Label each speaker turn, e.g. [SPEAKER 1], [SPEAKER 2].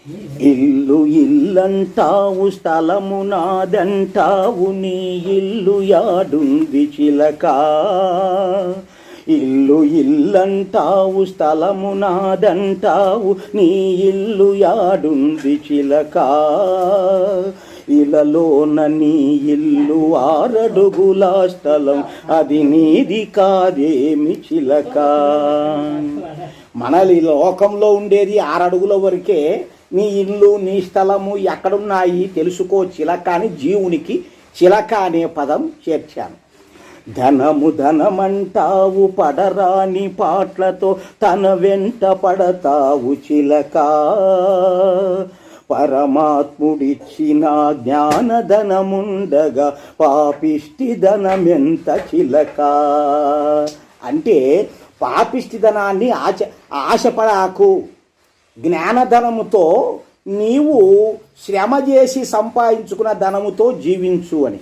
[SPEAKER 1] ఇల్లు ఇల్లంటావు స్థలము నాదంటావు నీ ఇల్లు యాడుంది చిలక. ఇల్లు ఇల్లంటావు స్థలము నాదంటావు నీ ఇల్లు యాడుంది చిలక. ఇలలోన నీ ఇల్లు 6 అడుగుల స్థలం అది నీది కాదేమి చిలక. మనలి లోకంలో ఉండేది 6 అడుగుల వరకే. నీ ఇల్లు నీ స్థలము ఎక్కడున్నాయి తెలుసుకో చిలక అని జీవునికి చిలక అనే పదం చేర్చాను. ధనము ధనమంటావు పడరాని పాటలతో తన వెంట పడతావు చిలక. పరమాత్ముడిచ్చిన జ్ఞానధనముండగా పాపిష్టి ధనమెంత చిలక. అంటే పాపిష్టి ధనాన్ని ఆశపడాకు, జ్ఞానధనముతో నీవు శ్రమ చేసి సంపాదించుకున్న ధనముతో జీవించు అని.